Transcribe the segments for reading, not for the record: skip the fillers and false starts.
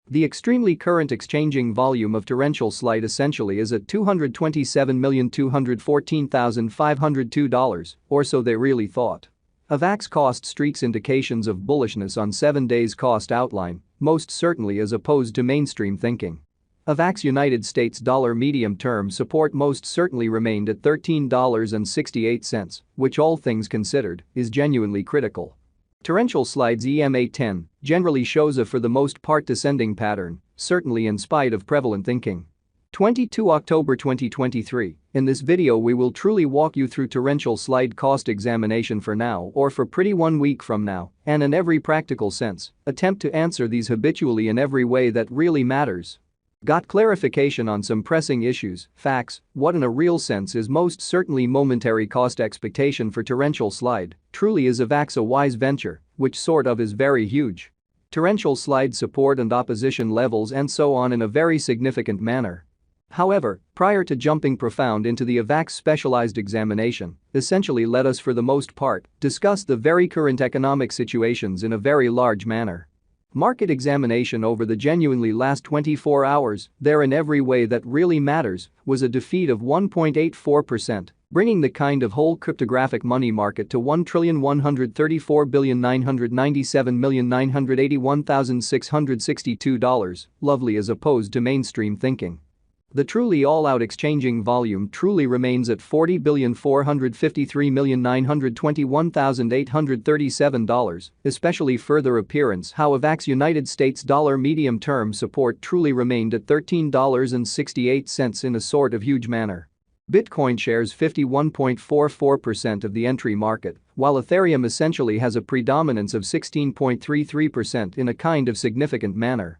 The extremely current exchanging volume of torrential slide essentially is at $227,214,502, or so they really thought. Avax cost streaks indications of bullishness on 7 days cost outline, most certainly as opposed to mainstream thinking. Avax United States dollar medium-term support most certainly remained at $13.68, which all things considered is genuinely critical. Torrential slides EMA10 generally shows a for the most part descending pattern, certainly in spite of prevalent thinking. 22 October 2023, in this video we will truly walk you through torrential slide cost examination for now or for pretty 1 week from now, and in every practical sense, attempt to answer these habitually in every way that really matters. Got clarification on some pressing issues, facts, what in a real sense is most certainly momentary cost expectation for torrential slide, truly is Avax a wise venture, which sort of is very huge. Torrential slide support and opposition levels and so on in a very significant manner. However, prior to jumping profound into the Avax specialized examination, essentially let us for the most part discuss the very current economic situations in a very large manner. Market examination over the genuinely last 24 hours, there in every way that really matters, was a defeat of 1.84%, bringing the kind of whole cryptographic money market to $1,134,997,981,662, lovely as opposed to mainstream thinking. The truly all-out exchanging volume truly remains at $40,453,921,837, especially further appearance how Avax United States dollar medium-term support truly remained at $13.68 in a sort of huge manner. Bitcoin shares 51.44% of the entry market, while Ethereum essentially has a predominance of 16.33% in a kind of significant manner,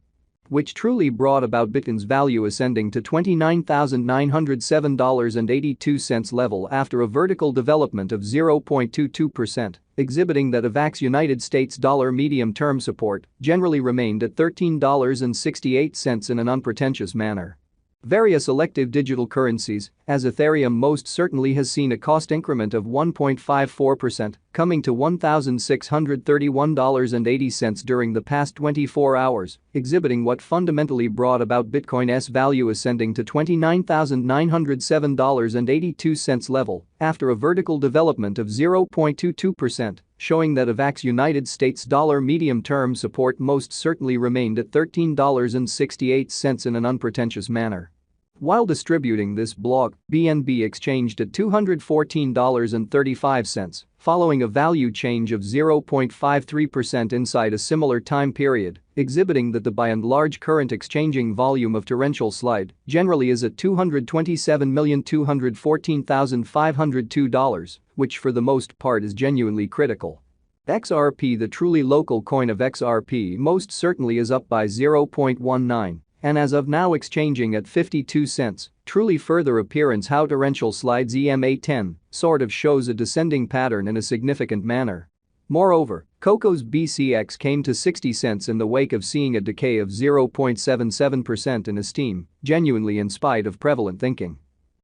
which truly brought about Bitcoin's value ascending to $29,907.82 level after a vertical development of 0.22%, exhibiting that Avax United States dollar medium-term support generally remained at $13.68 in an unpretentious manner. Various elective digital currencies, as Ethereum most certainly has seen a cost increment of 1.54%, coming to $1,631.80 during the past 24 hours, exhibiting what fundamentally brought about Bitcoin's value ascending to $29,907.82 level after a vertical development of 0.22%, showing that Avax United States dollar medium-term support most certainly remained at $13.68 in an unpretentious manner. While distributing this blog, BNB exchanged at $214.35, following a value change of 0.53% inside a similar time period, exhibiting that the by and large current exchanging volume of torrential slide generally is at $227,214,502, which for the most part is genuinely critical. XRP, the truly local coin of XRP, most certainly is up by 0.19. And as of now exchanging at 52 cents, truly further appearance how torrential slides EMA10 sort of shows a descending pattern in a significant manner. Moreover, Coco's BCX came to 60 cents in the wake of seeing a decay of 0.77% in esteem, genuinely in spite of prevalent thinking.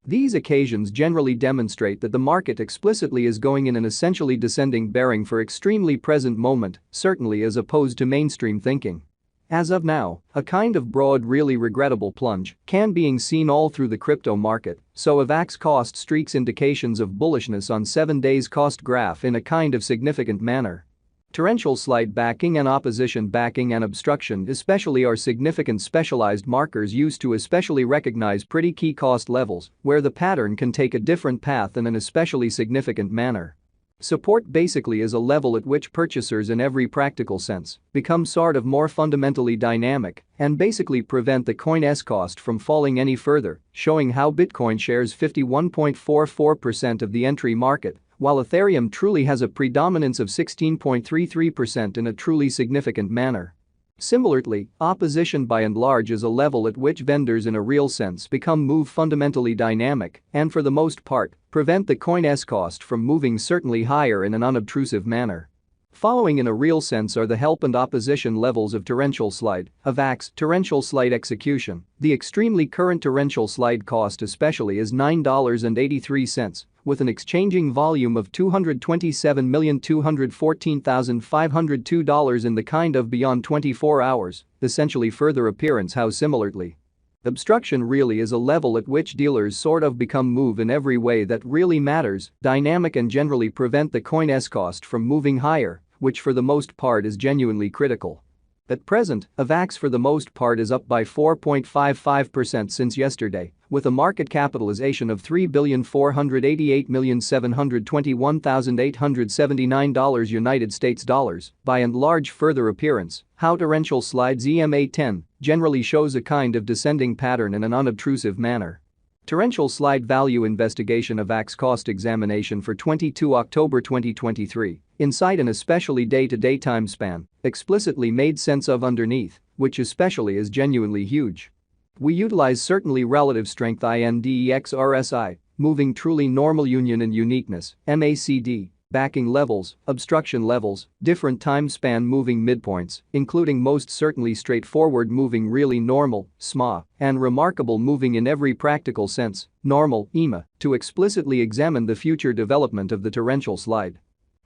These occasions generally demonstrate that the market explicitly is going in an essentially descending bearing for extremely present moment, certainly as opposed to mainstream thinking. As of now, a kind of broad really regrettable plunge can being seen all through the crypto market, so Avax cost streaks indications of bullishness on 7 days cost graph in a kind of significant manner. Torrential slide backing and opposition backing and obstruction especially are significant specialized markers used to especially recognize pretty key cost levels where the pattern can take a different path in an especially significant manner. Support basically is a level at which purchasers in every practical sense become sort of more fundamentally dynamic and basically prevent the coin's cost from falling any further, showing how Bitcoin shares 51.44% of the entry market, while Ethereum truly has a predominance of 16.33% in a truly significant manner. Similarly, opposition by and large is a level at which vendors in a real sense move fundamentally dynamic and for the most part prevent the coin's cost from moving certainly higher in an unobtrusive manner. Following in a real sense are the help and opposition levels of torrential slide, Avax, torrential slide execution. The extremely current torrential slide cost especially is $9.83, with an exchanging volume of $227,214,502 in the kind of beyond 24 hours, essentially further appearance how similarly. Obstruction really is a level at which dealers sort of become move in every way that really matters, dynamic and generally prevent the coin's cost from moving higher, which for the most part is genuinely critical. At present, Avax for the most part is up by 4.55% since yesterday, with a market capitalization of $3,488,721,879 United States dollars, by and large further appearance, how torrential slides EMA10 generally shows a kind of descending pattern in an unobtrusive manner. Torrential slide value investigation Avax cost examination for 22 October 2023, insight and especially day-to-day time span, explicitly made sense of underneath, which especially is genuinely huge. We utilize certainly relative strength index RSI, moving truly normal union and uniqueness, MACD, backing levels, obstruction levels, different time span moving midpoints, including most certainly straightforward moving really normal, SMA, and remarkable moving in every practical sense, normal, EMA, to explicitly examine the future development of the torrential slide.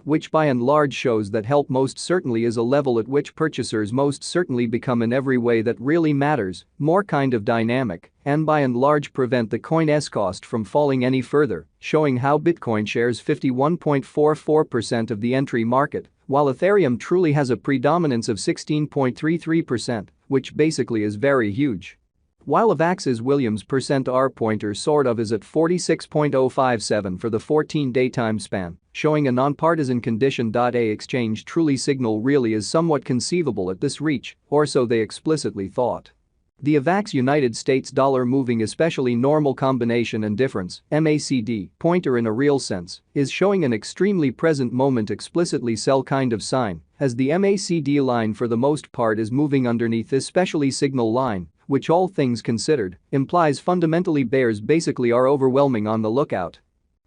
Which by and large shows that help most certainly is a level at which purchasers most certainly become in every way that really matters, more kind of dynamic, and by and large prevent the coin's cost from falling any further, showing how Bitcoin shares 51.44% of the entry market, while Ethereum truly has a predominance of 16.33%, which basically is very huge. While Avax's Williams percent R pointer sort of is at 46.057 for the 14-day time span, showing a nonpartisan condition. A exchange truly signal really is somewhat conceivable at this reach, or so they explicitly thought. The Avax United States dollar moving especially normal combination and difference, MACD, pointer in a real sense, is showing an extremely present moment explicitly sell kind of sign, as the MACD line for the most part is moving underneath this specially signal line, which all things considered, implies fundamentally bears basically are overwhelming on the lookout.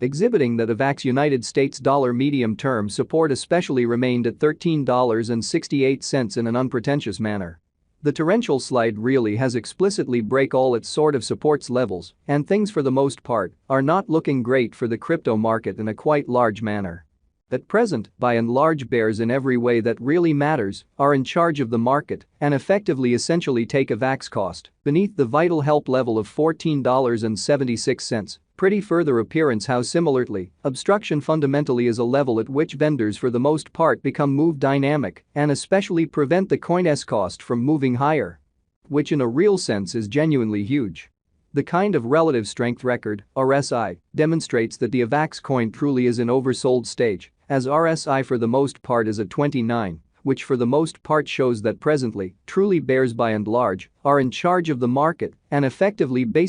Exhibiting that Avax United States dollar medium-term support especially remained at $13.68 in an unpretentious manner. The torrential slide really has explicitly break all its sort of supports levels, and things for the most part are not looking great for the crypto market in a quite large manner. At present, by and large bears in every way that really matters are in charge of the market and effectively essentially take Avax cost beneath the vital help level of $14.76. Pretty further appearance how similarly, obstruction fundamentally is a level at which vendors for the most part become move dynamic and especially prevent the coin's cost from moving higher. Which in a real sense is genuinely huge. The kind of relative strength record, RSI, demonstrates that the Avax coin truly is in oversold stage, as RSI for the most part is at 29, which for the most part shows that presently, truly bears by and large, are in charge of the market and effectively basically